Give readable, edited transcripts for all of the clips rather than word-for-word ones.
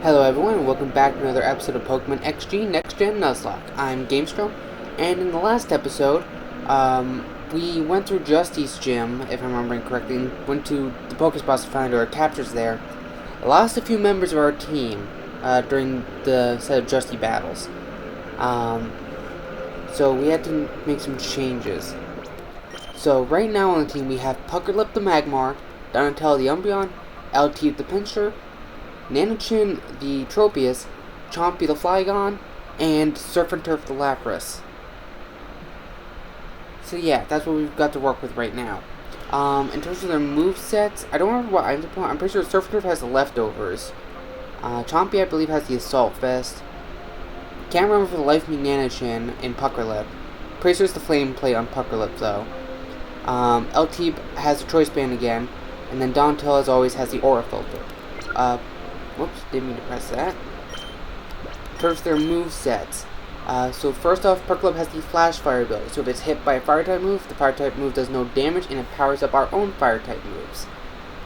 Hello everyone and welcome back to another episode of Pokemon XG Next Gen Nuzlocke. I'm GameStrom, and in the last episode, we went through Justy's gym, if I'm remembering correctly, and went to the Pokespots to find our captures there. Lost a few members of our team during the set of Justy battles. So we had to make some changes. So right now on the team we have Puckerlip the Magmar, Donatello the Umbreon, LT the Pinscher, Nanochin the Tropius, Chompy the Flygon, and Surf and Turf the Lapras. So yeah, that's what we've got to work with right now. In terms of their movesets, I don't remember what items to put on. I'm pretty sure Surf and Turf has the leftovers. Chompy, I believe, has the Assault Vest. Can't remember for the life of me Nanochin and Puckerlip. Pretty sure it's the Flame Plate on Puckerlip, though. LT has the Choice Band again, and then Donatello, as always, has the Aura Filter. Whoops, didn't mean to press that. In terms of their movesets, so first off, Puckerlip has the Flash Fire ability. So if it's hit by a Fire-type move, the Fire-type move does no damage, and it powers up our own Fire-type moves.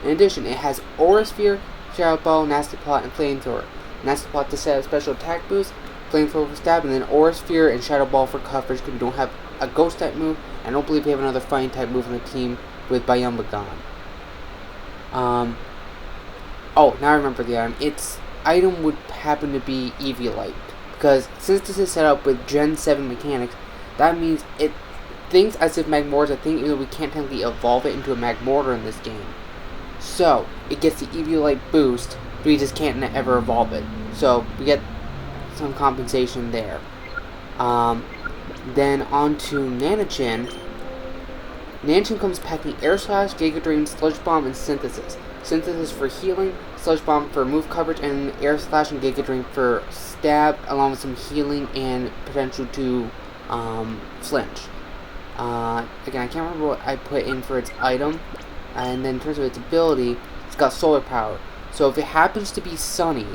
In addition, it has Aura Sphere, Shadow Ball, Nasty Plot, and Flamethrower. Nasty Plot to set a special attack boost, Flamethrower for stab, and then Aura Sphere and Shadow Ball for coverage because we don't have a Ghost-type move. I don't believe we have another Fighting-type move on the team with Bayumba gone. Oh, now I remember the item. Its item would happen to be Eviolite, because since this is set up with Gen 7 mechanics, that means it thinks as if Magmortar is a thing, even though we can't technically evolve it into a Magmortar in this game. So, it gets the Eviolite boost, but we just can't ever evolve it. So, we get some compensation there. Then on to Nanochin. Nanochin comes packing Air Slash, Giga Drain, Sludge Bomb, and Synthesis. Synthesis for healing, Sludge Bomb for move coverage, and Air Slash and Giga Drain for stab, along with some healing and potential to flinch. Again, I can't remember what I put in for its item. And then in terms of its ability, it's got Solar Power. So if it happens to be Sunny,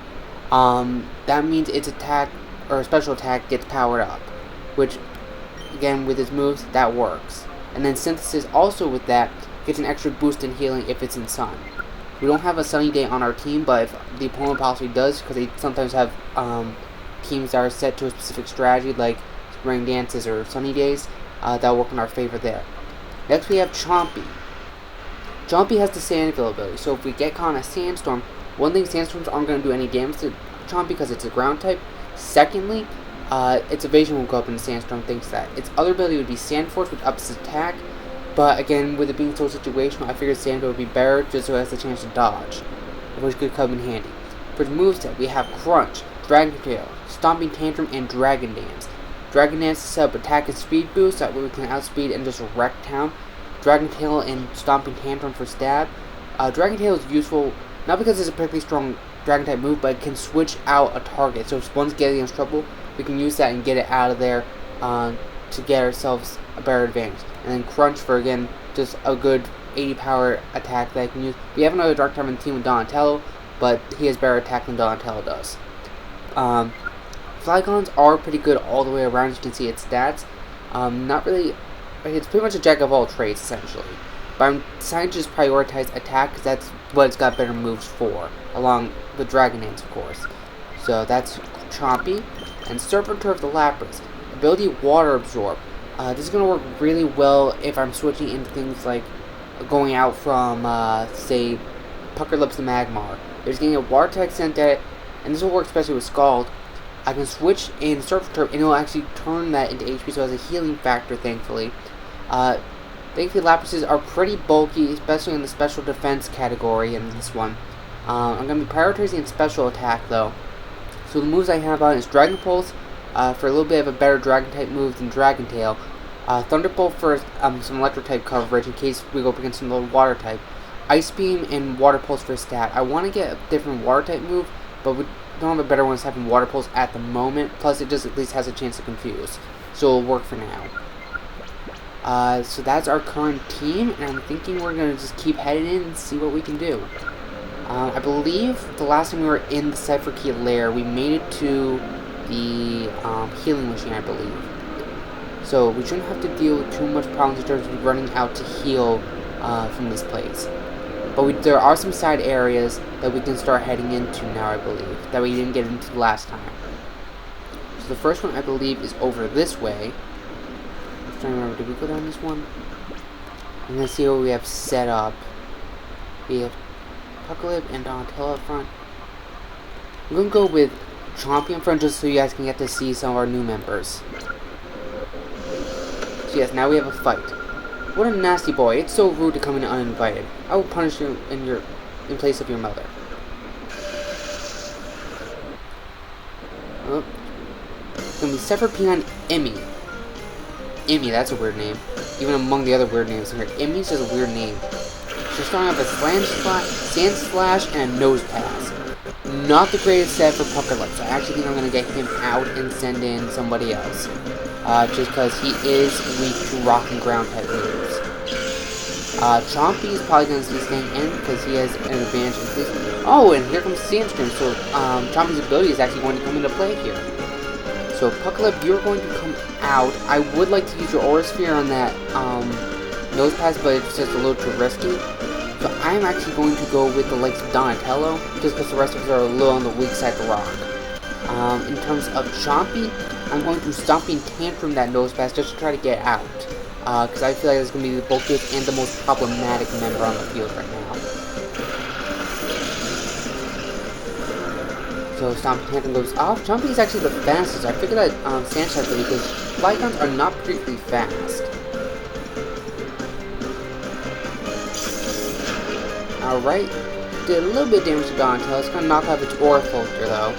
that means its attack, or special attack, gets powered up. Which, again, with its moves, that works. And then Synthesis also with that gets an extra boost in healing if it's in Sun. We don't have a Sunny Day on our team, but if the opponent possibly does, because they sometimes have teams that are set to a specific strategy, like Rain Dances or Sunny Days, that'll work in our favor there. Next we have Chompy. Chompy has the Sand ability, so if we get caught in a Sandstorm, one thing, Sandstorms aren't going to do any damage to Chompy because it's a ground type. Secondly, its evasion will go up in the Sandstorm thanks to that. Its other ability would be Sand Force, which ups its attack. But again, with it being so situational, I figured Sand would be better just so it has the chance to dodge, which could come in handy. For the moveset, we have Crunch, Dragon Tail, Stomping Tantrum, and Dragon Dance. Dragon Dance is set up attack and speed boost, that way we can outspeed and just wreck town. Dragon Tail and Stomping Tantrum for stab. Dragon Tail is useful, not because it's a particularly strong Dragon type move, but it can switch out a target. So if one's getting in trouble, we can use that and get it out of there to get ourselves a better advantage. And then Crunch for, again, just a good 80 power attack that I can use. We have another Dark type on the team with Donatello, but he has better attack than Donatello does. Flygons are pretty good all the way around. As you can see its stats. Not really, it's pretty much a jack of all trades essentially. But I'm deciding to just prioritize attack because that's what it's got better moves for, along with Dragon Dance, of course. So that's Chompy. And Surf and Turf the Lapras. Ability Water Absorb. This is going to work really well if I'm switching into things like going out from, say, Puckerlip the Magmar. There's getting a water attack sent at it, and this will work especially with Scald. I can switch in Surf and Turf, and it will actually turn that into HP, so it has a healing factor, thankfully. Thankfully, Laprases are pretty bulky, especially in the special defense category in this one. I'm going to be prioritizing special attack, though. So the moves I have on is Dragon Pulse, for a little bit of a better Dragon-type move than Dragon Tail. Thunderbolt for some Electric-type coverage in case we go up against another Water-type. Ice Beam and Water Pulse for stat. I want to get a different Water-type move, but we don't have a better one that's having Water Pulse at the moment. Plus, it just at least has a chance to confuse. So it'll work for now. So that's our current team, and I'm thinking we're going to just keep heading in and see what we can do. I believe the last time we were in the Cypher Key lair, we made it to the healing machine, I believe. So we shouldn't have to deal with too much problems in terms of running out to heal from this place. But there are some side areas that we can start heading into now, I believe, that we didn't get into last time. So the first one, I believe, is over this way. I'm trying to remember, did we go down this one? And let's see what we have set up. We have Puckalip and Donatello up front. I'm going to go with Chompy in front just so you guys can get to see some of our new members. So yes, now we have a fight. What a nasty boy. It's so rude to come in uninvited. I will punish you in place of your mother. Oh. It's going to be Sephiroth and Emmy. Emmy, that's a weird name. Even among the other weird names here, Emmy's just a weird name. She's starting off a Sand Slash, and a Nose Pass. Not the greatest set for Puckalip, so I actually think I'm going to get him out and send in somebody else. Just because he is weak to rock and ground type moves. Chompy is probably going to be staying in because he has an advantage in this. Oh, and here comes Sandstorm, so Chompy's ability is actually going to come into play here. So Puckalip, you're going to come out. I would like to use your Aura Sphere on that Nose Pass, but it's just a little too risky. So I'm actually going to go with the likes of Donatello, just because the rest of us are a little on the weak side to rock. In terms of Chompy, I'm going to Stomping Tantrum that Nose Pass just to try to get out. Because I feel like it's going to be the bulkiest and the most problematic member on the field right now. So Stomping Tantrum goes off. Chompy is actually the fastest. I figured that Sandshot for me because Flyguns are not particularly fast. Alright, did a little bit of damage to Donatello. It's going to knock out its Aura Filter though.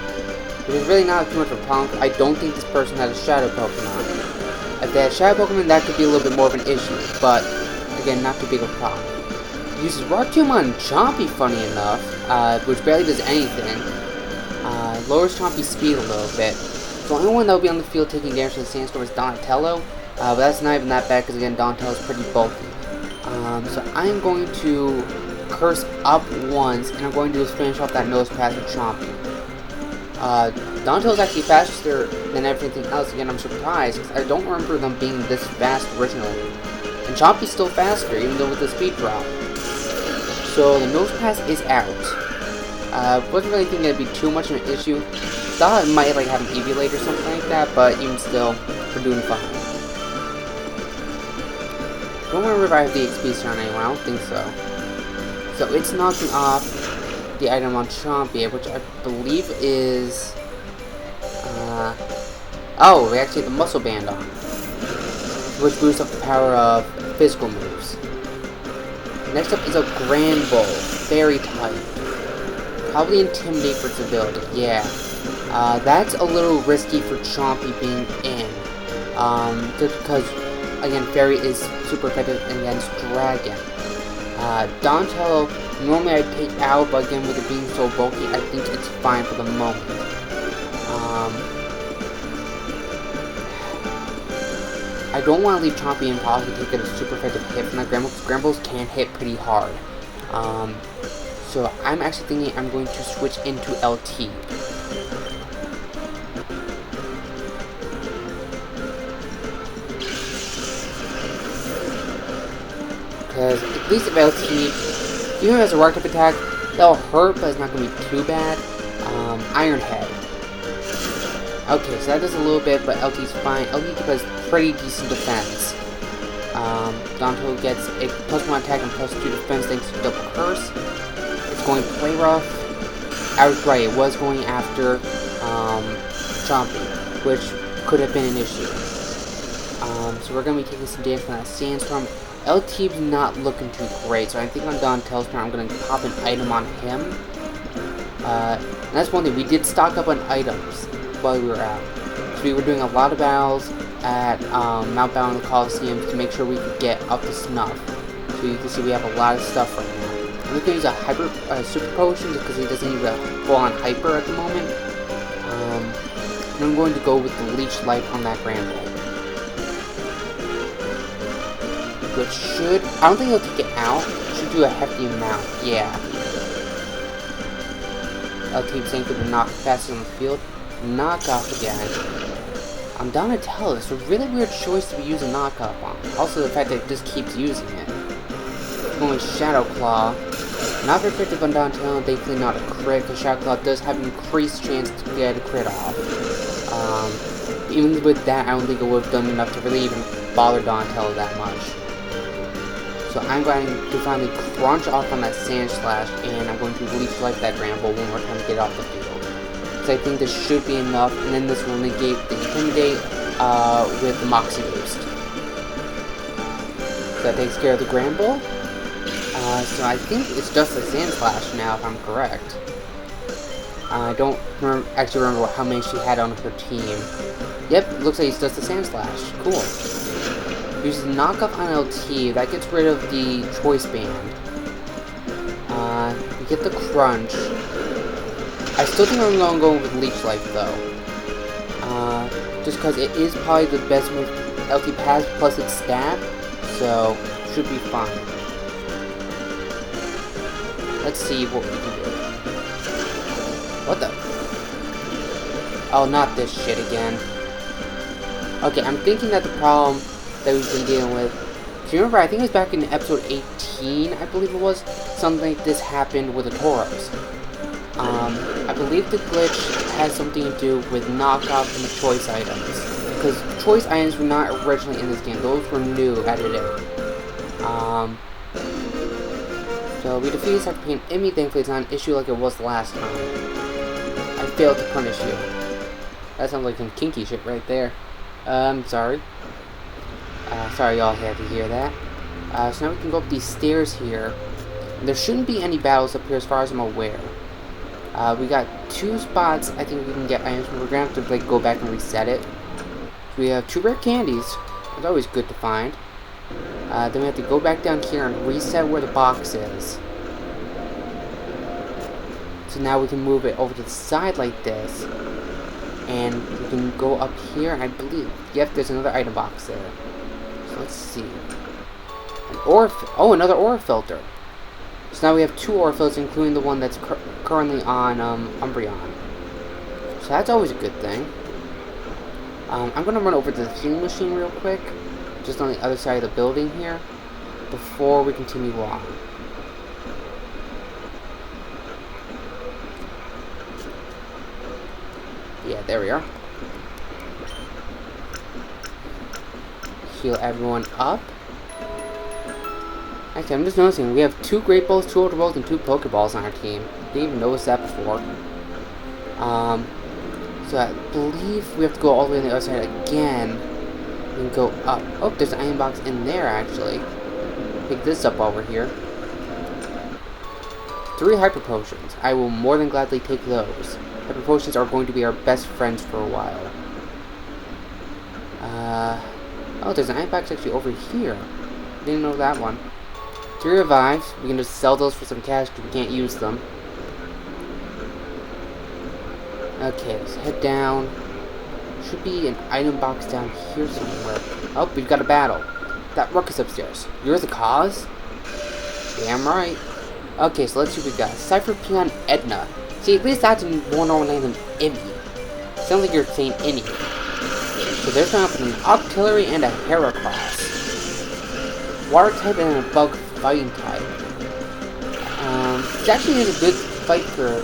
Which is really not too much of a problem. I don't think this person has a Shadow Pokemon. If they had Shadow Pokemon, that could be a little bit more of an issue. But, again, not too big of a problem. Uses Rock Tomb on Chompy, funny enough, which barely does anything. Lowers Chompy's speed a little bit. So the only one that will be on the field taking damage from the Sandstorm is Donatello. But that's not even that bad because, again, Donatello's pretty bulky. So I'm going to Curse up once, and I'm going to just finish off that Nose Pass with Chompy. Donatello's actually faster than everything else. Again, I'm surprised, because I don't remember them being this fast originally. And Chompy's still faster, even though with the speed drop. So, the Nose Pass is out. Wasn't really thinking it'd be too much of an issue. Thought it might, like, have an Eviolate or something like that, but even still, we're doing fine. Don't remember if I have the XP on anyone, I don't think so. So it's knocking off the item on Chompy, which I believe is... oh, we actually have the Muscle Band on, which boosts up the power of physical moves. Next up is a Grand Bull. Very tight. Probably Intimidate for its ability, yeah. That's a little risky for Chompy being in. Just because, again, Fairy is super effective against Dragon. Donatello, normally I'd take out, but again, with it being so bulky, I think it's fine for the moment. I don't want to leave Chompy in possibly take a super effective hit from that Grambles. Grambles can hit pretty hard. So I'm actually thinking I'm going to switch into LT. Because at least if LT, even if it has a rock type attack, that'll hurt, but it's not going to be too bad. Iron Head. Okay, so that does a little bit, but LT's fine. LT has pretty decent defense. Donatello gets a +1 attack and +2 defense thanks to Double Curse. It's going to play rough. I was right, it was going after Chompy, which could have been an issue. So we're going to be taking some damage from that Sandstorm. LT's not looking too great, so I think on Donatello's turn I'm going to pop an item on him. And that's one thing, we did stock up on items while we were out. So we were doing a lot of battles at Mount Battle in the Coliseum to make sure we could get up to snuff. So you can see we have a lot of stuff right now. I'm going to use a super potion just because he doesn't need a full-on hyper at the moment. And I'm going to go with the Leech Life on that Grand Bull. Which should, I don't think it'll take it out. It should do a hefty amount, yeah. LT saying for the knock faster on the field. Knock off again. On Donatello, it's a really weird choice to be using knockoff on. Also the fact that it just keeps using it. Going with Shadow Claw. Not very effective on Donatello, and thankfully not a crit, because Shout Cloud does have an increased chance to get a crit off. Even with that, I don't think it would have done enough to really even bother Donatello that much. So I'm going to finally crunch off on that Sand Slash, and I'm going to Leech Life that Gramble one more time to get off the field. So I think this should be enough, and then this will negate the Intimidate with the Moxie Boost. So that takes care of the Gramble. So I think it's just a Sand Slash now, if I'm correct. I don't actually remember how many she had on her team. Yep, looks like it's just a Sand Slash. Cool. Uses knockoff on LT. That gets rid of the Choice Band. We get the Crunch. I still think I'm going to go with Leech Life, though. Just because it is probably the best move LT has, plus its stat. So, should be fine. Let's see what we can do. What the? Oh, not this shit again. Okay, I'm thinking that the problem that we've been dealing with... Do you remember, I think it was back in episode 18, I believe it was, something like this happened with the Tauros. I believe the glitch has something to do with knockoff and the choice items. Because choice items were not originally in this game, those were new added in. So we defeated Dr. Pain Emmy, thankfully it's not an issue like it was last time. I failed to punish you. That sounds like some kinky shit right there. I'm sorry. Sorry y'all had to hear that. So now we can go up these stairs here. There shouldn't be any battles up here as far as I'm aware. We got 2 spots I think we can get items from. We're gonna have to like go back and reset it. We have 2 rare candies. It's always good to find. Then we have to go back down here and reset where the box is. So now we can move it over to the side like this. And we can go up here, I believe. Yep, there's another item box there. So let's see. Another aura filter. So now we have 2 aura filters, including the one that's currently on Umbreon. So that's always a good thing. I'm going to run over to the healing machine real quick. Just on the other side of the building here, before we continue on. Yeah, there we are. Heal everyone up. Actually, I'm just noticing we have 2 Great Balls, 2 Ultra Balls, and 2 Pokeballs on our team. Didn't even notice that before. So I believe we have to go all the way on the other side again. And go up. Oh, there's an iron box in there, actually. Pick this up while we're here. 3 Hyper Potions. I will more than gladly take those. Hyper Potions are going to be our best friends for a while. Oh, there's an iron box actually over here. Didn't know that one. 3 Revives. We can just sell those for some cash because we can't use them. Okay, let's head down. Should be an item box down here somewhere. Oh, we've got a battle. That Ruckus upstairs. You're the cause? Damn right. Okay, so let's see what we got. Cypher Peon Edna. See, at least that's a more normal name than Emmy. Sounds like you're saying any. So there's now an Octillery and a Heracross. Water type and a Bug fighting type. It actually is a good fight for...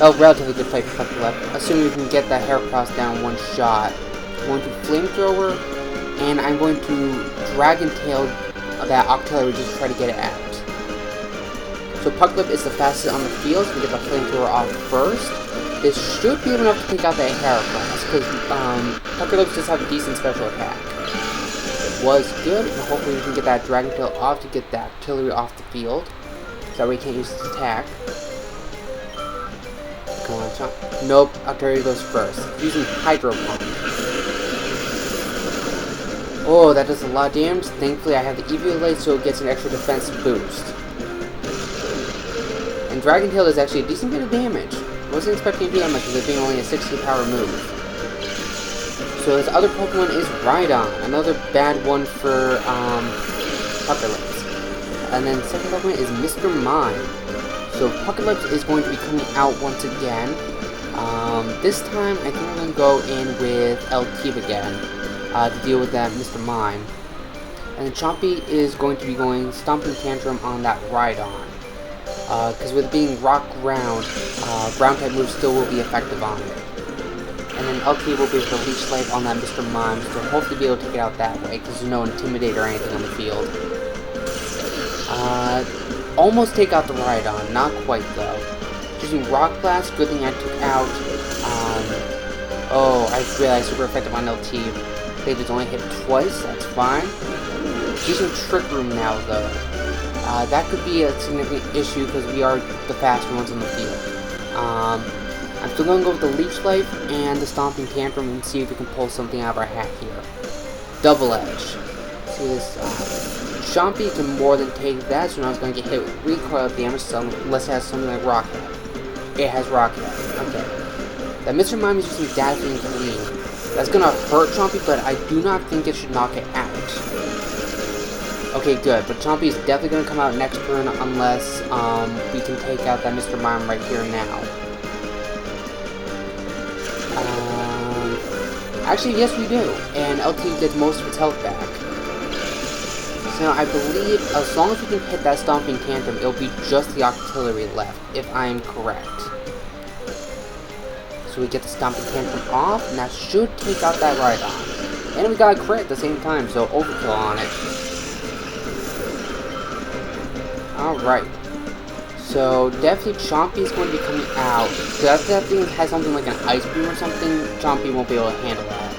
Oh, relatively good fight for Puppy, assuming we can get that Heracross down one shot. I'm going to Flamethrower, and I'm going to Dragon Tail that Octillery just to try to get it out. So Pucklip is the fastest on the field, so we get the Flamethrower off first. This should be enough to take out that Heracross, because Pucklip does have a decent special attack. It was good, and hopefully we can get that Dragon Tail off to get that Octillery off the field, so we can't use its attack. Come on, Chomp. Nope, Octillery goes first. Using Hydro Pump. Oh, that does a lot of damage. Thankfully, I have the Eviolite, so it gets an extra defense boost. And Dragon Tail does actually a decent bit of damage. Wasn't expecting to do that much, with it being only a 60 power move. So this other Pokemon is Rhydon, another bad one for Puckerlips. And then second Pokemon is Mr. Mime. So Puckerlips is going to be coming out once again. This time I think I'm going to go in with LT again to deal with that Mr. Mime. And then Chompy is going to be going Stomping Tantrum on that Rhydon. Because with it being Rock Ground, Ground type moves still will be effective on it. And then LT will be able to Leech Life on that Mr. Mime, so hopefully be able to take it out that way, because there's no Intimidate or anything on the field. Almost take out the Rhydon, not quite though. Using Rock Blast, good thing I took out. Oh, I realized super effective on LT. They just only hit twice, that's fine. Using Trick Room now though. That could be a significant issue because we are the faster ones on the field. I'm still going to go with the Leech Life and the Stomping Tantrum and see if we can pull something out of our hat here. Double Edge. See this, Chompy can more than take that, so now it's going to get hit with recoil damage unless it has something like Rock Head. It has Rock Head. Okay. That Mr. Mime is using Dazzling Gleam. That's going to hurt Chompy, but I do not think it should knock it out. Okay, good, but Chompy is definitely going to come out next turn unless we can take out that Mr. Mime right here now. Actually, yes we do, and LT gets most of its health back. So now I believe as long as we can hit that Stomping Tantrum, it'll be just the Octillery left, if I am correct. So we get the Stomping Tantrum off, and that should take out that Rhydon. And we got a crit at the same time, so overkill on it. Alright. So definitely Chompy is going to be coming out. So if that thing has something like an Ice Beam or something, Chompy won't be able to handle that.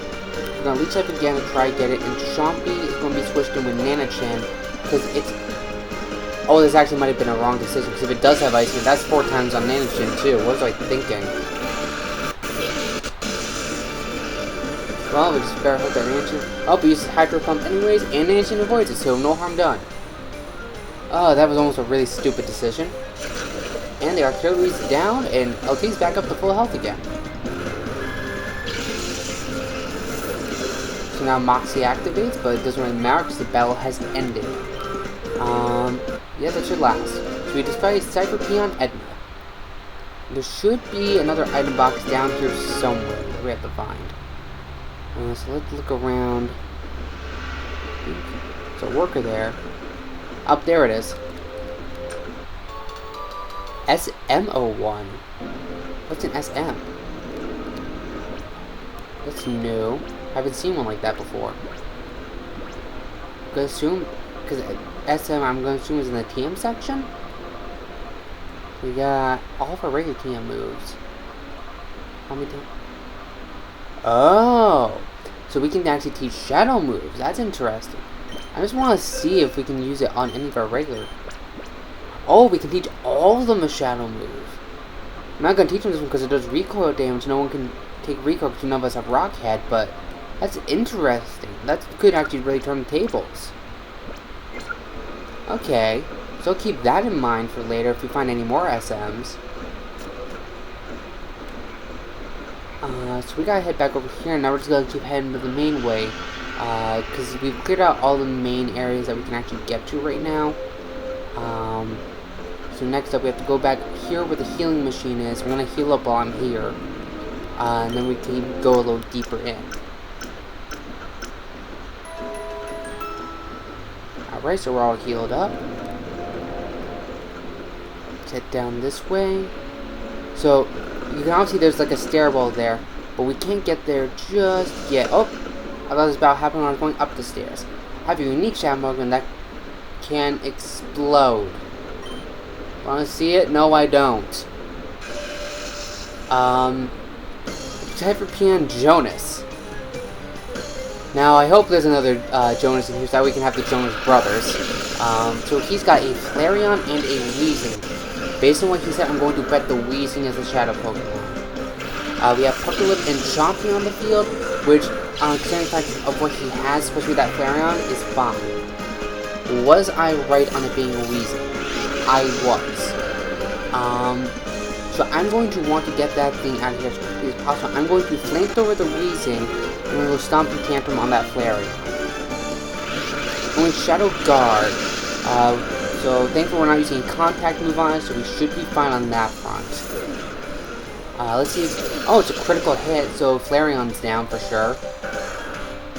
We're going to Leech Life again to try to get it, and Chompy is going to be switched in with Nana-chan, because it's... Oh, this actually might have been a wrong decision, because if it does have Ice Beam, that's 4 times on Nana-chan too. What was I thinking? Well, we just better hope that Nana-chan... Oh, but uses Hydro Pump anyways, and Nana-chan avoids it, so no harm done. Oh, that was almost a really stupid decision. And the Artillery's down, and LT's back up to full health again. So now Moxie activates, but it doesn't really matter because the battle has ended. Yeah, that should last. So we display Cypher Peon Edna. There should be another item box down here somewhere that we have to find. So let's look around. There's a worker there. Up there it is. SM01. What's an SM? That's new. I haven't seen one like that before. I'm gonna assume, because SM I'm gonna assume is in the TM section. We got all of our regular TM moves. How many TM? Oh! So we can actually teach shadow moves. That's interesting. I just want to see if we can use it on any of our regular. Oh, we can teach all of them a shadow move. I'm not going to teach them this one because it does recoil damage. No one can take recoil because none of us have Rock Head, but that's interesting. That could actually really turn the tables. Okay, so I'll keep that in mind for later if we find any more SMs. So we gotta head back over here, and now we're just gonna keep heading to the main way. Because we've cleared out all the main areas that we can actually get to right now. So next up we have to go back here where the healing machine is. We're going to heal up while I'm here. And then we can go a little deeper in. Alright, so we're all healed up. Let's head down this way. So, you can obviously there's like a stairwell there. But we can't get there just yet. Oh! I thought this about happened when I was going up the stairs. I have a unique shadow Pokemon that can explode. Want to see it? No, I don't. Type of Peon Jonas. Now, I hope there's another Jonas in here so that we can have the Jonas brothers. So he's got a Flareon and a Weezing. Based on what he said, I'm going to bet the Weezing is a shadow Pokemon. We have Puckalip and Chompy on the field, which, considering the fact of what he has, especially that Flareon, is fine. Was I right on it being a Weezing? I was. So I'm going to want to get that thing out of here as quickly as possible. I'm going to flamethrower the Weezing, and I'm going to Stomping Tantrum on that Flareon. Going Shadow Guard. So thankfully we're not using a contact move on it, so we should be fine on that front. Let's see. Oh, it's a critical hit, so Flareon's down for sure.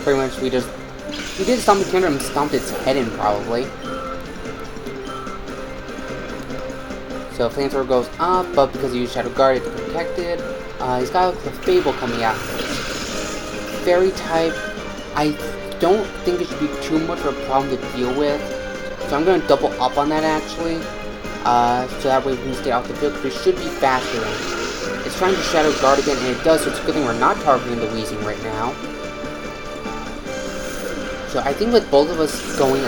Pretty much we just He did stomp the camera and stomped its head in, probably. So Flamethrower goes up, but because he used Shadow Guard, it's protected. He's got a Fable coming out. Fairy type, I don't think it should be too much of a problem to deal with. So I'm going to double up on that, actually. So that way we can stay off the field, because we should be faster. It's trying to Shadow Guard again, and it does, so it's a good thing we're not targeting the Weezing right now. So I think with both of us going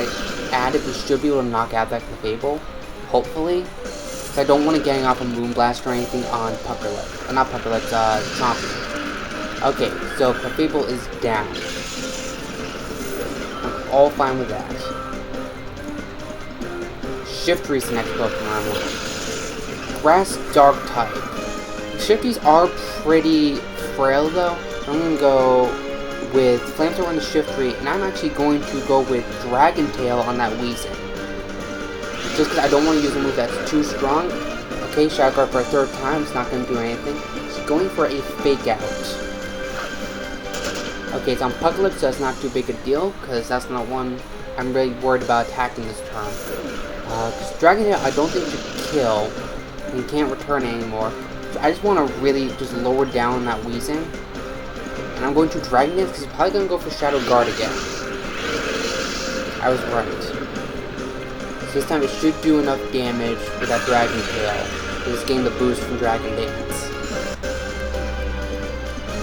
at it, we should be able to knock out that Clefable, hopefully. So I don't want to getting off a Moonblast or anything on Puckerlet. Not Puckerlet, Chompy. Okay, so Clefable is down. I'm all fine with that. Shiftry's the next Pokemon. Grass Dark type. Shifties are pretty frail though. I'm going to go with Flamethrower on the Shiftry, and I'm actually going to go with Dragon Tail on that Weezing. Just because I don't want to use a move that's too strong. Okay, Shadow Guard for a third time, it's not going to do anything. She's going for a Fake Out. Okay, it's on Puckerlet, so that's not too big a deal, because that's not one I'm really worried about attacking this turn. Because Dragon Tail I don't think should kill, and you can't return it anymore. So I just want to really just lower down that Weezing. And I'm going to Dragon Dance, because he's probably going to go for Shadow Guard again. I was right. So this time it should do enough damage for that Dragon Tail. Just gain the boost from Dragon Dance.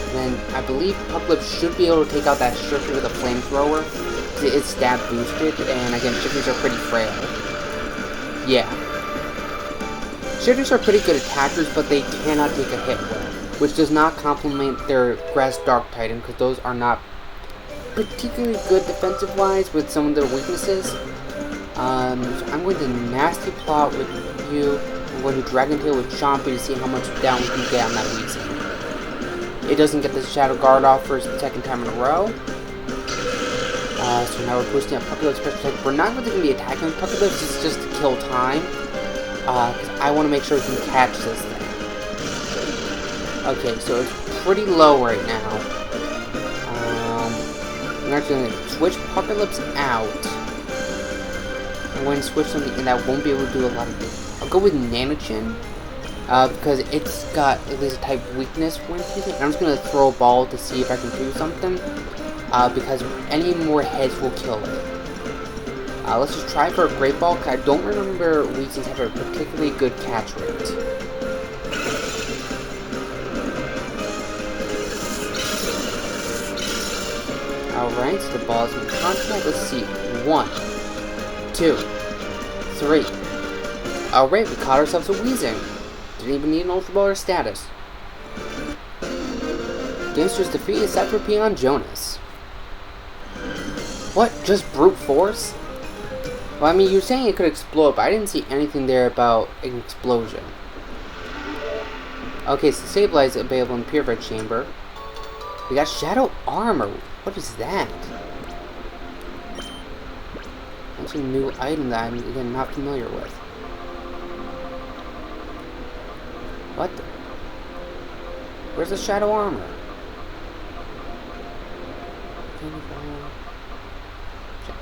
And then I believe Puckerlet should be able to take out that Shiftry with a Flamethrower. Because it is stab boosted, and again, Shiftries are pretty frail. Yeah. Shiftries are pretty good attackers, but they cannot take a hit well, which does not complement their Grass Dark Titan, because those are not particularly good defensive-wise with some of their weaknesses. So I'm going to Nasty Plot with you. I'm going to Dragon Tail with Chompy to see how much down we can get on that Weezing. It doesn't get the Shadow Guard off for the second time in a row. So now we're boosting up Puckerlet's special attack. We're not really going to be attacking Puckerlet, it's just to kill time. Because I want to make sure we can catch this thing. Okay, so it's pretty low right now. I'm actually going to switch Puckerlips out. I'm going to switch something, and that won't be able to do a lot of good. I'll go with Nanochin, because it's got at least a type weakness when using it. I'm just going to throw a ball to see if I can do something, because any more heads will kill it. Let's just try for a Great Ball, because I don't remember Weezings have a particularly good catch rate. Alright, so the ball is in contact. Let's see. 1, 2, 3. Alright, we caught ourselves a Weezing. Didn't even need an Ultra Ball or status. Gangster's defeat is set for Peon Jonas. What? Just brute force? Well, I mean, you're saying it could explode, but I didn't see anything there about an explosion. Okay, so Sableye is available in Purified Chamber. We got Shadow Armor. What is that? That's a new item that I'm, again, not familiar with. What the? Where's the Shadow Armor?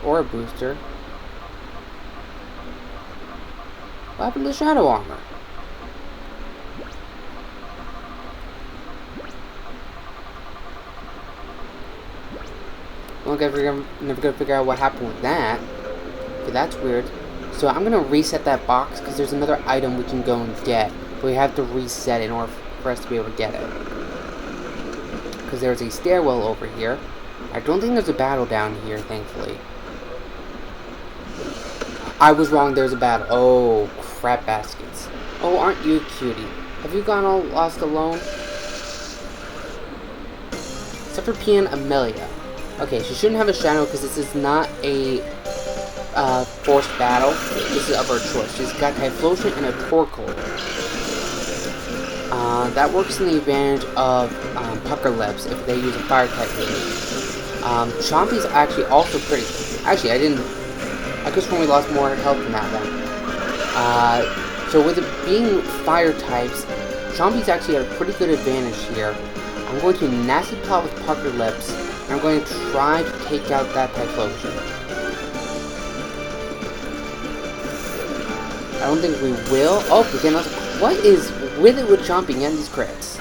Or a booster. What happened to the Shadow Armor? I'm never gonna figure out what happened with that. Okay, that's weird. So I'm gonna reset that box because there's another item we can go and get, but we have to reset in order for us to be able to get it. Because there's a stairwell over here. I don't think there's a battle down here, thankfully. I was wrong, there's a battle. Oh, crap baskets. Oh, aren't you a cutie? Have you gone all lost alone? Except for Peon Amelia. Okay, she shouldn't have a shadow because this is not a forced battle. This is of her choice. She's got Typhlosion and a Torkoal. That works in the advantage of Puckerlips if they use a fire type move. Chompy's actually also pretty. Actually, I guess when we lost more health in that one. So with it being fire types, Chompy's actually had a pretty good advantage here. I'm going to Nasty Plot with Puckerlips I'm going to try to take out that Typhlosion. I don't think we will. Oh, we cannot. What is with it with Chompy and these crits?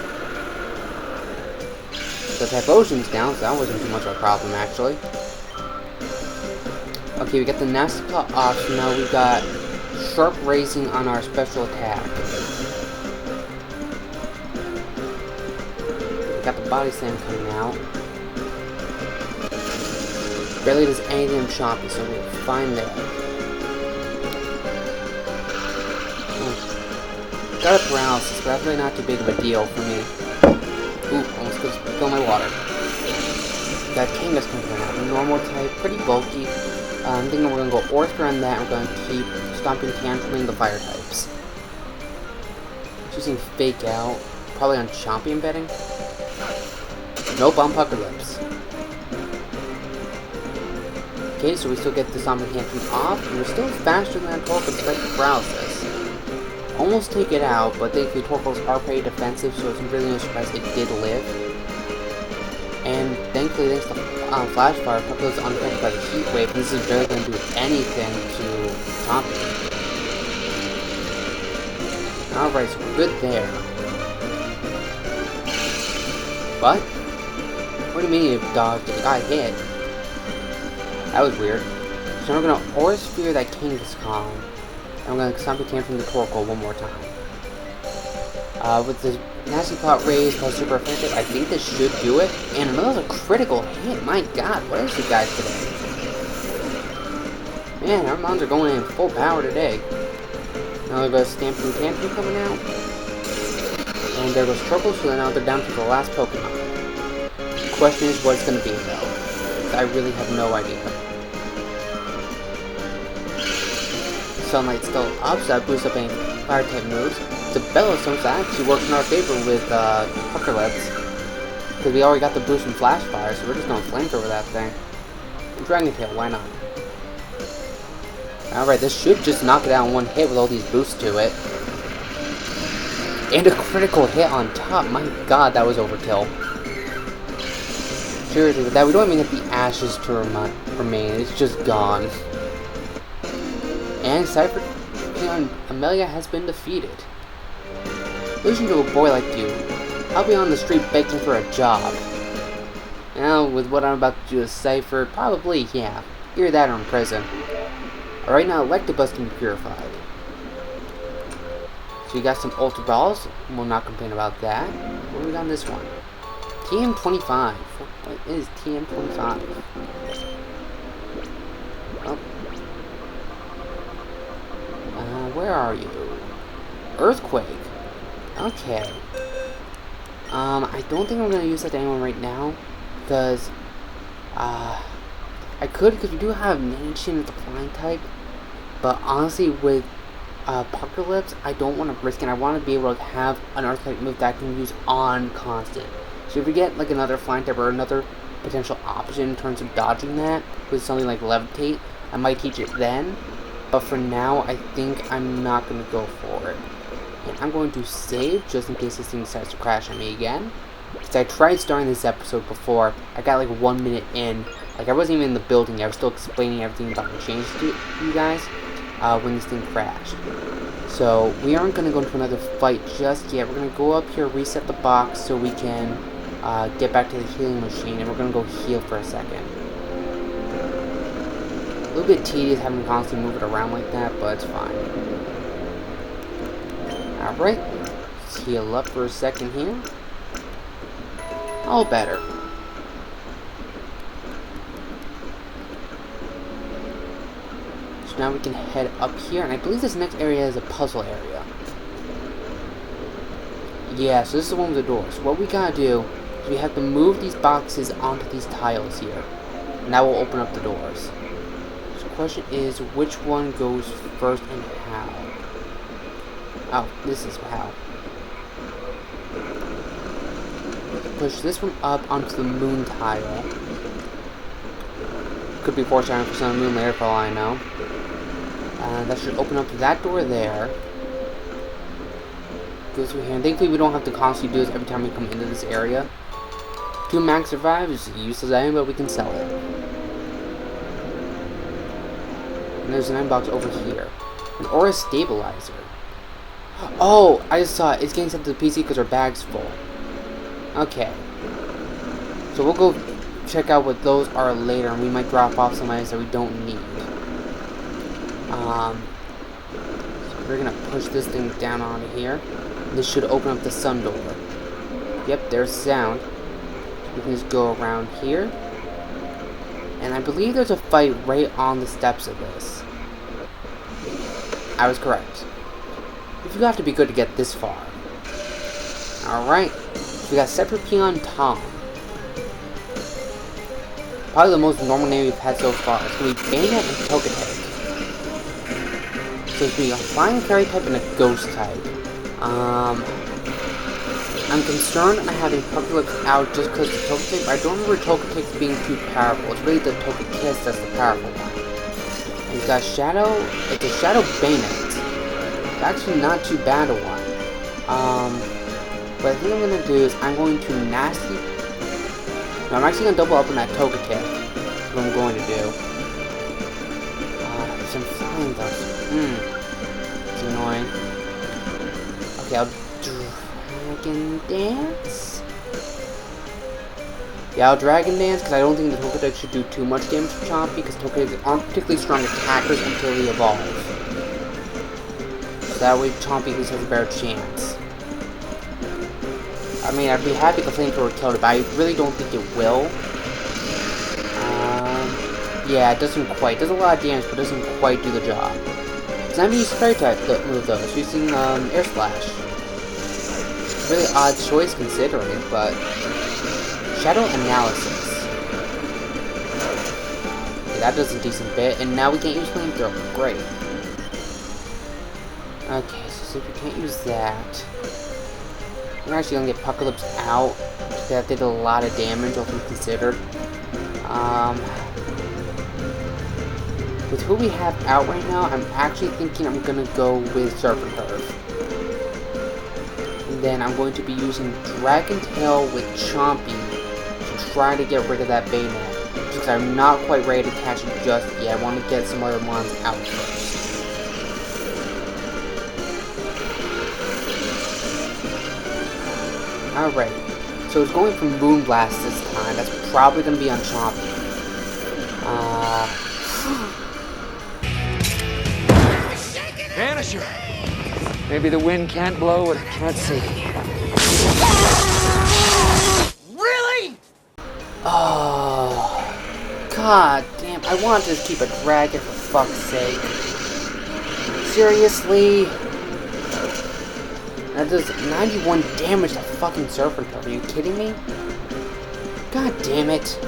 The Typhlosion's down, so that wasn't too much of a problem, actually. Okay, we got the Nasty Claw off, so now we've got Sharp Raising on our special attack. We got the Body Slam coming out. Barely does anything to Chompy, so we're fine there. Got a paralysis, but that's really not too big of a deal for me. Ooh, almost goes fill my water. That Kangaskhan coming out. Normal type, pretty bulky. I'm thinking we're going to go Orthra on that, and we're going to keep Stomping Tantruming the fire types. Choosing Fake Out. Probably on Chompy, I'm betting. Nope, on Pucker Lips. Okay, so we still get the Stomping Tantrum off, and we're still faster than that Torkoal despite the paralysis. Almost take it out, but thankfully Torkoals are pretty defensive, so it's really no surprise it did live. And thankfully, thanks to Flash Fire, Pucker is unaffected by the Heat Wave, and this is barely going to do anything to Chompy. Alright, so we're good there. But, what do you mean you dodged it? Got hit. That was weird. So we're going to Aura Sphere that Kangaskhan. And I'm going to Stomping Tantrum the Torkoal one more time. With the Nasty Plot raised plus Super Effective, I think this should do it. And another critical hit. My god, what is you guys today? Man, our mons are going in full power today. Now we've got Stamping Tantrum coming out. And there goes Torkoal, so now they're down to the last Pokemon. The question is what it's going to be, though. I really have no idea. Sunlight's still up, so that boosts up any fire type moves. The Bellowstone actually works in our favor with Pucker Lips. Because we already got the boost from Flash Fire, so we're just going to flamethrower that thing. And Dragon Tail, why not? Alright, this should just knock it out in one hit with all these boosts to it. And a critical hit on top. My god, that was overkill. Seriously, with that, we don't even get the ashes to remain. It's just gone. And Cypher Amelia has been defeated. Listen to a boy like you. I'll be on the street begging for a job. Now, with what I'm about to do with Cypher, probably, yeah. Either that or in prison. Alright, now Electabuzz can be purified. So you got some Ultra Balls. We'll not complain about that. What do we got on this one? TM25. What is TM25? Oh. Where are you? Earthquake. Okay. I don't think I'm going to use that to anyone right now. Because, I could, because we do have Nanichin as a flying type. But honestly, with Pucker Lips, I don't want to risk it. I want to be able to have an Earthquake move that I can use on constant. So if we get like another flying type or another potential option in terms of dodging that with something like Levitate, I might teach it then. But for now, I think I'm not going to go for it. And I'm going to save just in case this thing decides to crash on me again. Because I tried starting this episode before. I got like 1 minute in. Like I wasn't even in the building. I was still explaining everything about the changes to you guys when this thing crashed. So we aren't going to go into another fight just yet. We're going to go up here, reset the box so we can get back to the healing machine. And we're going to go heal for a second. A little bit tedious having to constantly move it around like that, but it's fine. Alright, let's heal up for a second here. All better. So now we can head up here, and I believe this next area is a puzzle area. Yeah, so this is the one with the doors. So what we gotta do is we have to move these boxes onto these tiles here. And that will open up the doors. The question is, which one goes first and how? Oh, this is how. Push this one up onto the moon tile. Could be foreshadowing for some moon layer for all I know. That should open up that door there. Goes through here. And thankfully we don't have to constantly do this every time we come into this area. 2 max survive is a useless item, but we can sell it. And there's an item box over here. An aura stabilizer. Oh, I just saw it. It's getting sent to the PC because our bag's full. Okay. So we'll go check out what those are later, and we might drop off some items that we don't need. So we're gonna push this thing down onto here. This should open up the sun door. Yep, there's sound. We can just go around here. And I believe there's a fight right on the steps of this. I was correct. You have to be good to get this far. Alright. So we got Separate Peon Tom. Probably the most normal name we've had so far. It's going to be Bayonet and Togetic. So it's going to be a Flying Fairy type and a Ghost type. I'm concerned on having Pokedex out just because the Togetic. I don't remember Togetic being too powerful. It's really the Togekiss that's the powerful one. And he's got Shadow. It's a Shadow Bayonet. It's actually not too bad a one. But I think I'm going to do is I'm going to Nasty. No, I'm actually going to double up on that Togetic. That's what I'm going to do. Some flying though. It's annoying. Okay, I'll Dragon Dance. Yeah, I'll Dragon Dance because I don't think the Togetic should do too much damage to Chompy because Togetic aren't particularly strong attackers until they evolve. So that way Chompy at least has a better chance. I mean, I'd be happy if the Flamethrower killed it, but I really don't think it will. Yeah, it doesn't quite. It does a lot of damage, but it doesn't quite do the job. It's not using Fairy type move though. It's using Air Slash. Really odd choice considering, but Shadow Analysis. Okay, that does a decent bit, and now we can't use Flamethrower. Great. Okay, so since we can't use that, we're actually gonna get Apocalypse out. That did a lot of damage, all things considered. With who we have out right now, I'm actually thinking I'm gonna go with Serpent Curve. And then I'm going to be using Dragon Tail with Chompy to try to get rid of that Bayonet. Because I'm not quite ready to catch it just yet. I want to get some other mons out first. Alright, so it's going for Moonblast this time. That's probably going to be on Chompy. Vanisher! Maybe the wind can't blow what it can't see. Really? Oh, god damn. I wanted to keep a dragon for fuck's sake. Seriously? That does 91 damage to fucking Serpent Curve. Are you kidding me? God damn it.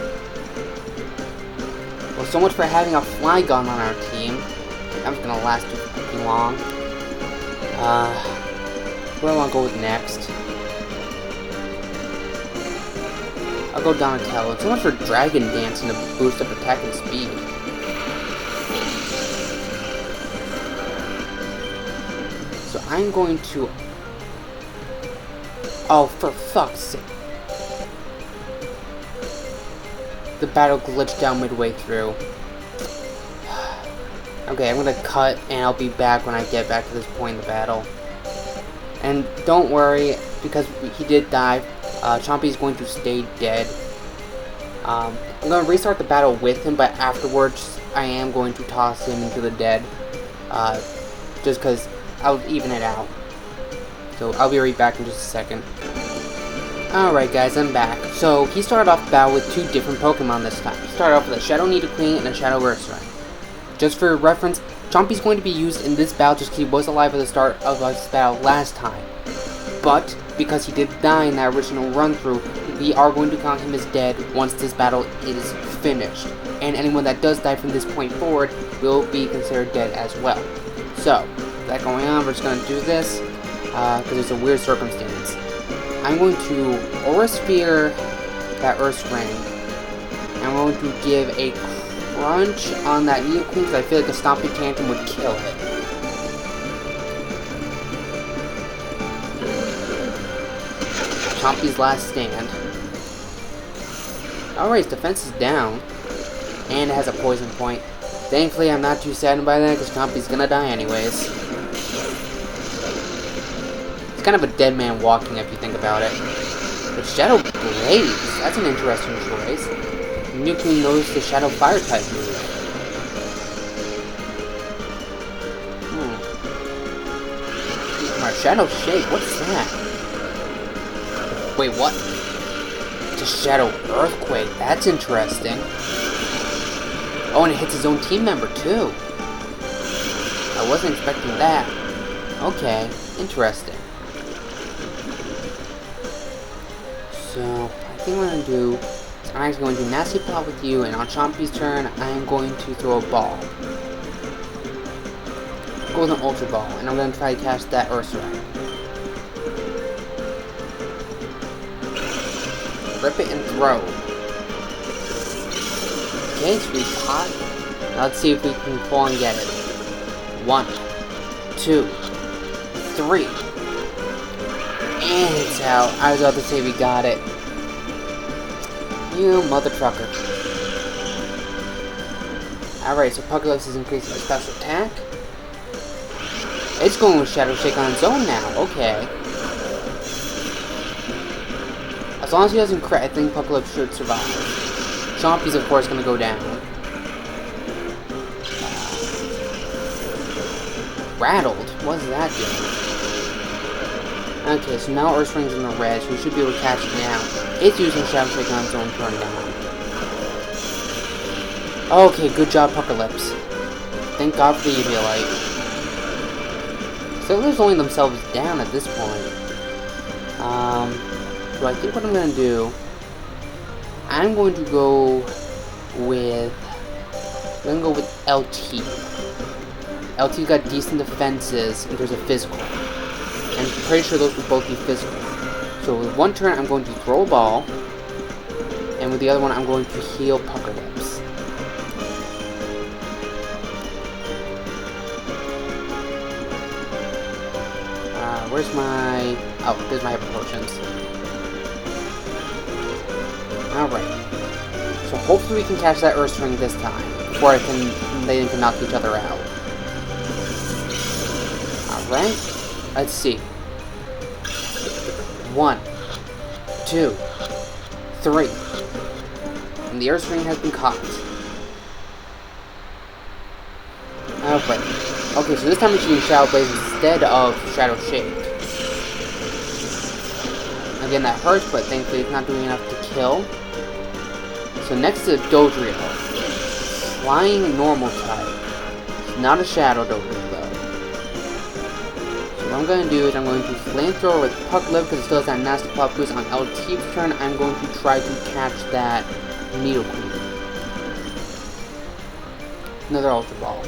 Well, so much for having a Flygon on our team. That was gonna last too fucking long. Who do I want to go with next? I'll go Donatello. So much for Dragon Dancing to boost up attack and speed. So I'm going to... Oh, for fuck's sake. The battle glitched out midway through. Okay, I'm gonna cut, and I'll be back when I get back to this point in the battle. And don't worry, because he did die, Chompy's going to stay dead. I'm gonna restart the battle with him, but afterwards, I am going to toss him into the dead. Just because I'll even it out. So I'll be right back in just a second. Alright guys, I'm back. So he started off the battle with 2 different Pokemon this time. He started off with a Shadow Nidoqueen and a Shadow Ursaring. Just for reference, Chompy's going to be used in this battle just because he was alive at the start of this battle last time. But, because he did die in that original run-through, we are going to count him as dead once this battle is finished. And anyone that does die from this point forward will be considered dead as well. So, with that going on, we're just going to do this, because there's a weird circumstance. I'm going to Aura Sphere that Ursaring. I'm going to give a crunch on that Nidoqueen because I feel like a Stomping Tantrum would kill it. Chompy's last stand. Alright, his defense is down. And it has a poison point. Thankfully, I'm not too saddened by that, because Chompy's gonna die anyways. It's kind of a dead man walking, if you think about it. But Shadow Blaze, that's an interesting choice. You can notice the Shadow Fire type move. Shadow Shake, what's that? Wait, what? It's a Shadow Earthquake, that's interesting. Oh, and it hits his own team member, too. I wasn't expecting that. Okay, interesting. So, I think what I'm going to do is I'm actually going to do Nasty Plot with you, and on Chompy's turn, I am going to throw a ball. Go with an Ultra Ball, and I'm going to try to catch that Ursaring. Rip it and throw. Okay, so we caught. Now let's see if we can pull and get it. 1, 2, 3. And it's out. I was about to say we got it. You mother trucker. Alright, so Pokedex is increasing its special attack. It's going with Shadow Shake on its own now. Okay. As long as he doesn't crit, I think Pokedex should survive. Chompy's, of course, going to go down. Rattled? What does that do? Okay, so now Ursaring's in the red, so we should be able to catch it now. It's using Shadow Shake on its own turn down. Okay, good job, Pokedex. Thank God for the Eviolite. So they're slowing themselves down at this point. So I think what I'm going to do, I'm going to go with LT. LT's got decent defenses in terms of physical. I'm pretty sure those would both be physical. So with one turn, I'm going to throw a ball, and with the other one, I'm going to heal Pokedex. Where's my... Oh, there's my Hyper Potions. Alright. So hopefully we can catch that Ursaring this time, before they can knock each other out. Alright. Let's see. 1, 2, 3. And the Ursaring has been caught. Alright. Okay, so this time it's using Shadow Blaze instead of Shadow Shake. Again, that hurts, but thankfully it's not doing enough to kill. So next is a Dodrio. Flying normal type. It's not a Shadow Dodrio, though. So what I'm going to do is I'm going to Flamethrower with Pokedex because it still has that Nasty Plot boost on LT's turn. I'm going to try to catch that Nidoqueen. Another Ultra Ball.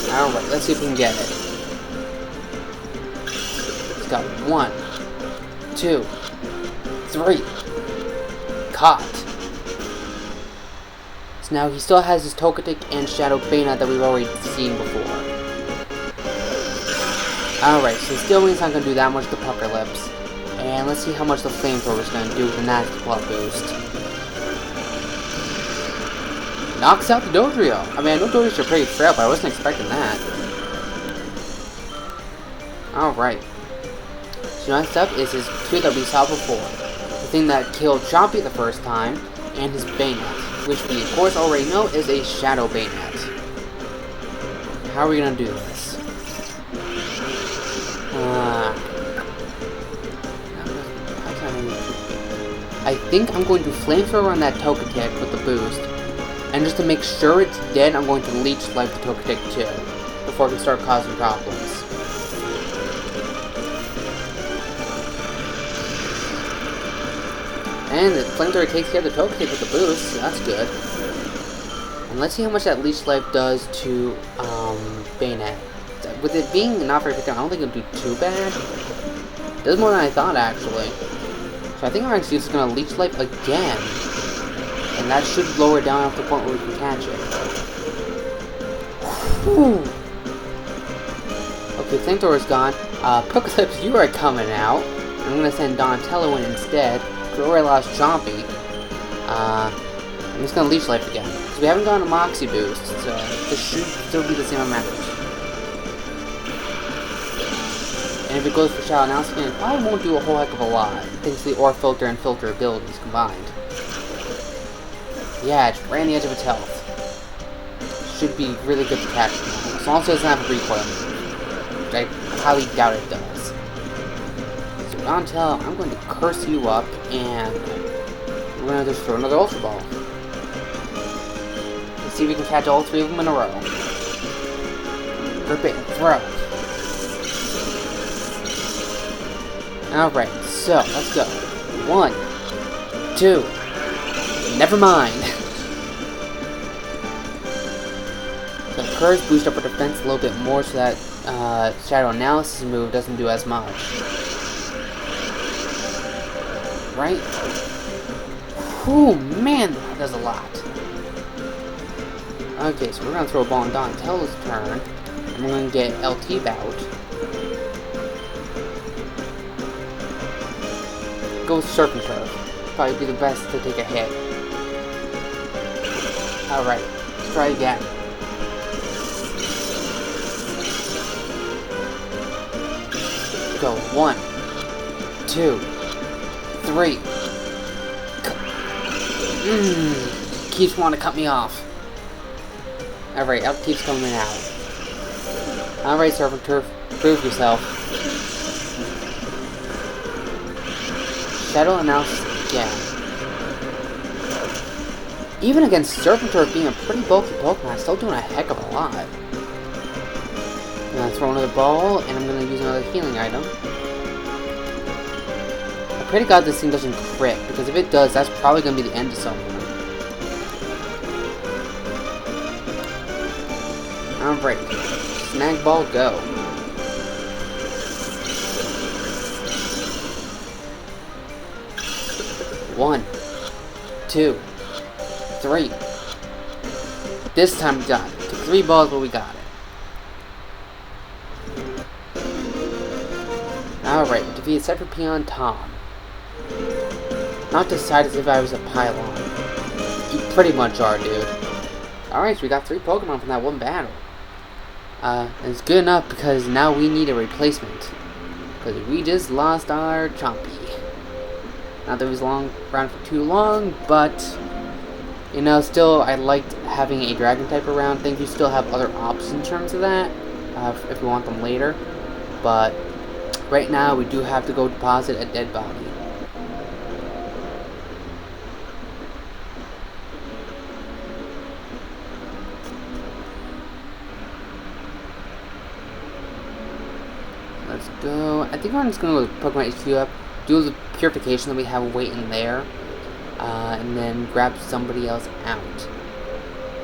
Alright, let's see if we can get it. It's got 1, 2, 3. Caught. So now he still has his Togetic and Shadow Banette that we've already seen before. Alright, so still he's not going to do that much to Pokedex. And let's see how much the Flamethrower is going to do with the Nasty Plot boost. Knocks out the Dodrio. I mean, I know Dodrios are pretty frail, but I wasn't expecting that. Alright. So next up is his two that we saw before. The thing that killed Chompy the first time, and his Banette, which we of course already know is a Shadow Banette. How are we gonna do this? I think I'm going to Flamethrower on that Togetic with the boost. And just to make sure it's dead, I'm going to Leech Life the Togetic too, before it can start causing problems. And the Flamethrower takes care of the Togetic with the boost, so that's good. And let's see how much that Leech Life does to Banette. With it being not very effective, I don't think it'll do too bad. It does more than I thought, actually. So I think I'm actually just going to Leech Life again. And that should lower it down off the point where we can catch it. Whew. Okay, Flamethrower's gone. Pokeclips, you are coming out. I'm gonna send Donatello in instead. We already lost Chompy. I'm just gonna Leech Life again. So we haven't gotten a Moxie boost, so this should still be the same amount. And if it goes for Shadow Announcement, it probably won't do a whole heck of a lot, thanks to the Aura Filter and Filter abilities combined. Yeah, it's right on the edge of its health. Should be really good to catch it, as long as it doesn't have a recoil move, which I highly doubt it does. So Donatello, I'm going to curse you up, and we're going to just throw another Ultra Ball. Let's see if we can catch all three of them in a row. Grip it and throw. Alright, so let's go. 1, 2, never mind. So curse boost up our defense a little bit more so that Shadow Analysis move doesn't do as much. Right? Whew, man, that does a lot. Okay, so we're gonna throw a ball on Donatello's turn, and we're gonna get LT out. Go with Serpent Turf. Probably be the best to take a hit. Alright, let's try again. Go 1, 2, 3. Keeps wanting to cut me off. Alright, up keeps coming out. Alright, Serpent Turf, prove yourself. Shadow Analysis again. Even against Serpent Turf being a pretty bulky Pokemon, I'm still doing a heck of a lot. I'm gonna throw another ball, and I'm gonna use another healing item. I pray to God this thing doesn't crit, because if it does, that's probably gonna be the end of someone. Alright. Snag ball, go. One, 2, 3. This time we got it. Took 3 balls, but we got it. Alright, we defeated Separate Peon Tom. Not decided as if I was a pylon. You pretty much are, dude. Alright, so we got 3 Pokemon from that one battle. And it's good enough because now we need a replacement. Because we just lost our Chompy. Not that it was around for too long, but you know, still I liked having a Dragon type around. I think we still have other options in terms of that, if we want them later. But right now we do have to go deposit a dead body. Let's go. I think I'm just gonna go with Pokemon HQ up, do the purification that we have waiting there, and then grab somebody else out.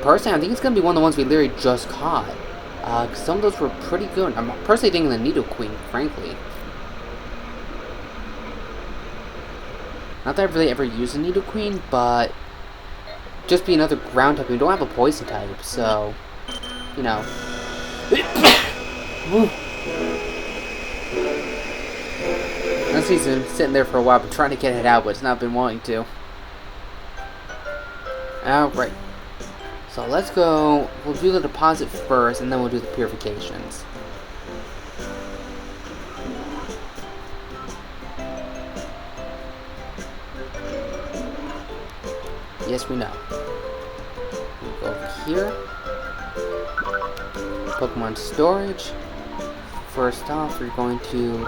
Personally, I think it's gonna be one of the ones we literally just caught, because some of those were pretty good. I'm personally thinking the Nidoqueen, frankly. Not that I've really ever used a Nidoqueen, but just be another ground type. We don't have a poison type, so you know. He's been sitting there for a while, but trying to get it out, but it's not been wanting to. Alright. So let's go. We'll do the deposit first, and then we'll do the purifications. Yes, we know. We'll go over here. Pokemon storage. First off, we're going to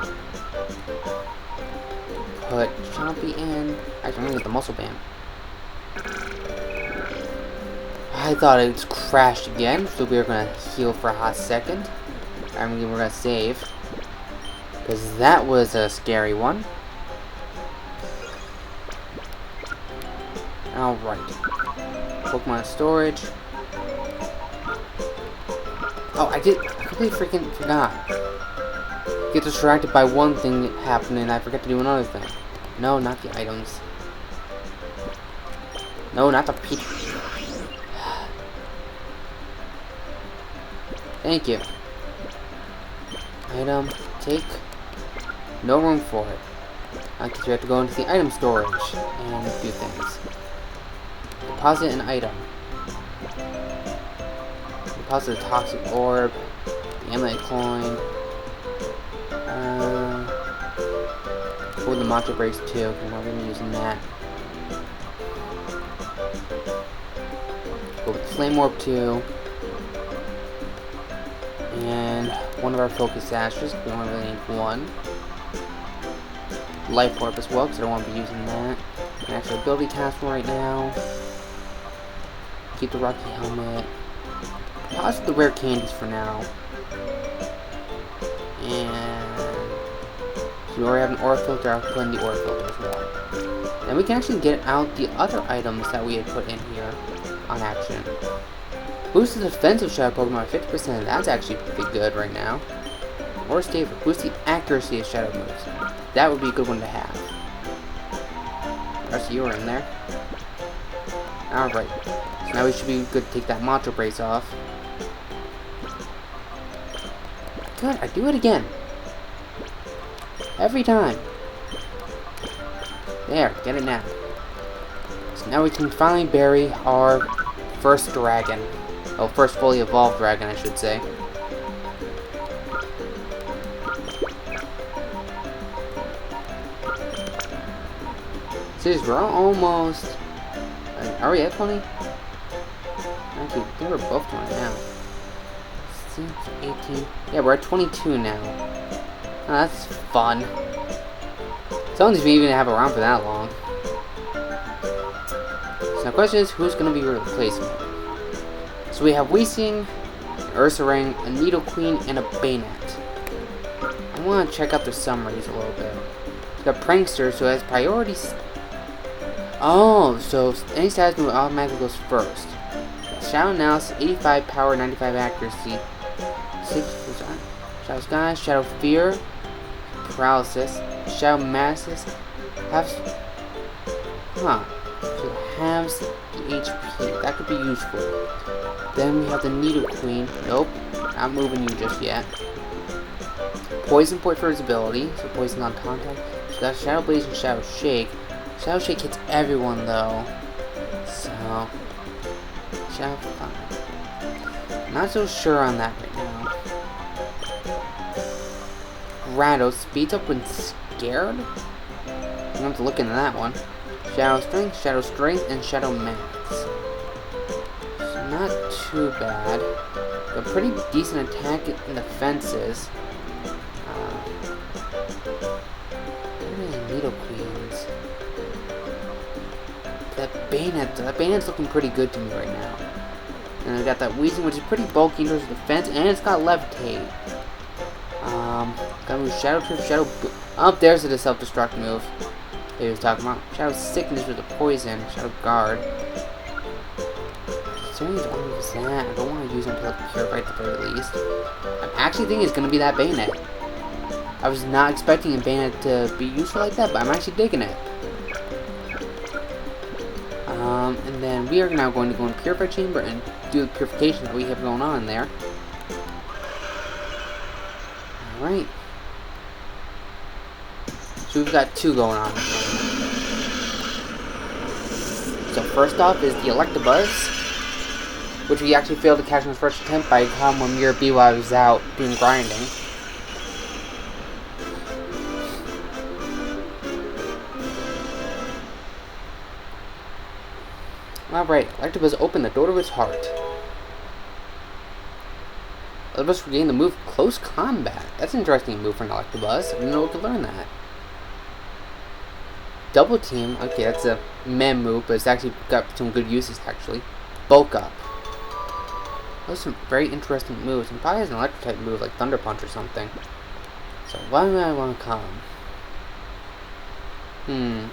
put Chompy in. Actually, I'm gonna get the muscle band. I thought it crashed again, so we were gonna heal for a hot second. I mean, we're gonna save, because that was a scary one. Alright. Pokemon storage. Oh, I completely freaking forgot. Get distracted by one thing happening and I forget to do another thing. No, not the items. No, not the peach. Thank you. Item, take no room for it. Because we have to go into the item storage and do things. Deposit an item. Deposit a toxic orb. The amulet coin. Go with the matcha breaks too, because we're going to be using that. Go with the flame orb too. And one of our focus ashes, we only really need one. Life orb as well, because I don't want to be using that. An actual ability castle right now. Keep the rocky helmet. Deposit the rare candies for now. And so we already have an aura filter, I'll put in the aura filter as well. And we can actually get out the other items that we had put in here on action. Boost the defensive shadow Pokemon by 50%. That's actually pretty good right now. Or stable. Boost the accuracy of shadow moves. That would be a good one to have. Alright, so you were in there. Alright. So now we should be good to take that Mantra Brace off. Good, I do it again. Every time. There, get it now. So now we can finally bury our first dragon. Oh, first fully evolved dragon, I should say. Seriously, we're almost... Are we at 20? Actually, I think we're both 20 now. 18... Yeah, we're at 22 now. Oh, that's fun. Some of these we even have around for that long. So the question is, who's going to be your replacement? So we have Weezing, an Ursaring, a Nidoqueen, and a Banette. I want to check out their summaries a little bit. We got Prankster, so it has priorities. Oh, so any status move automatically goes first. Shadow Analysis, 85 power, 95 accuracy. 6% Shadow Sky, Shadow Fear, Paralysis, Shadow Masses, halves. Huh. So it halves the HP. That could be useful. Then we have the Nidoqueen. Nope. Not moving you just yet. Poison Point for his ability. So poison on contact. So got Shadow Blaze and Shadow Shake. Shadow Shake hits everyone though. So Shadow Fire. Not so sure on that right now. Rattle speeds up when scared. I'm gonna have to look into that one. Shadow Strength, and Shadow Max. So not too bad. But pretty decent attack in the fences. Nidoqueens. That Banette's looking pretty good to me right now. And I got that Weezing, which is pretty bulky in terms of defense, and it's got Levitate. Gotta move Shadow Trip, oh, there's the self-destruct move that he was talking about. Shadow Sickness with the poison, Shadow Guard. So many moves that I don't want to use until it's purified at the very least. I'm actually thinking it's gonna be that Banette. I was not expecting a Banette to be useful like that, but I'm actually digging it. And then we are now going to go in Purify Chamber and do the purification that we have going on in there. Alright. So we've got two going on. So first off is the Electabuzz, which we actually failed to catch in the first attempt by calling when Mirror B while I was out doing grinding. Alright, Electabuzz opened the door to his heart. Electabuzz regained the move Close Combat. That's an interesting move for an Electabuzz. I didn't know we could learn that. Double Team. Okay, that's a meh move, but it's actually got some good uses, actually. Bulk Up. Those are some very interesting moves. And probably has an electric type move like Thunder Punch or something. So what do I want to call him?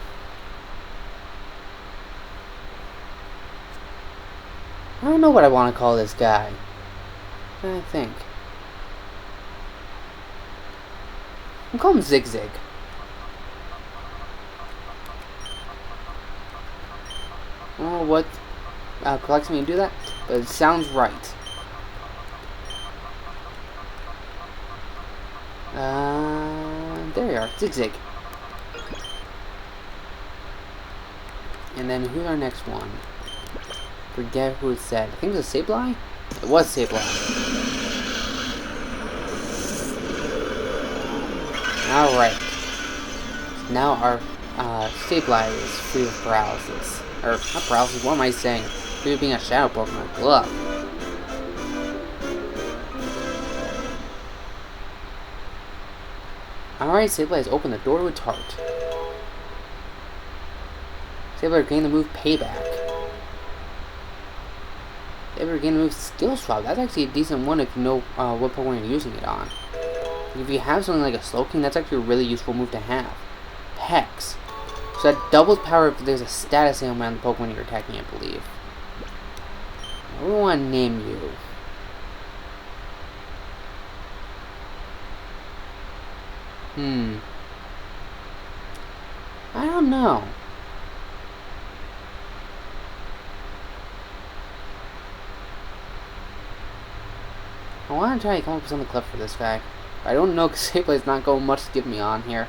I don't know what I want to call this guy. I think. I'm calling him Zig-Zig. I don't know what collects me to do that, but it sounds right. There we are. Zigzag. And then who's our next one? Forget who it said. I think it was Sableye? It was Sableye. Alright. Now our Sableye is free of paralysis. Or, not paralysis, what am I saying? Free of being a shadow Pokemon. Ugh. Alright, Sableye has opened the door to its heart. Sableye gained the move Payback. Sableye gained the move Skill Swap. That's actually a decent one if you know what Pokemon you're using it on. If you have something like a Slowking, that's actually a really useful move to have. Hex. So that doubles power if there's a status ailment on the Pokemon you're attacking, I believe. What do I want to name you? I don't know. I want to try to come up with something clever for this guy. I don't know because Sableye's not going much to give me on here.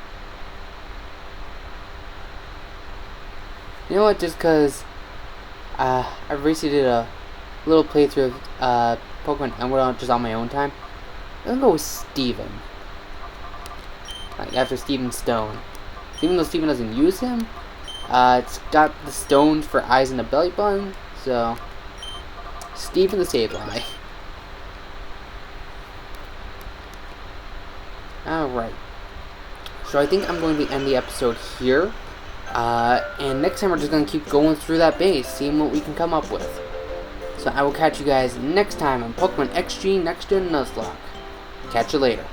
You know what, just because I recently did a little playthrough of Pokemon Emerald just on my own time, I'm going to go with Steven. Like, after Steven Stone. Even though Steven doesn't use him, it's got the stones for eyes and a belly button, so Steven the Sableye. Alright. So I think I'm going to end the episode here. And next time we're just going to keep going through that base, seeing what we can come up with. So I will catch you guys next time on Pokemon XG Next Gen Nuzlocke. Catch you later.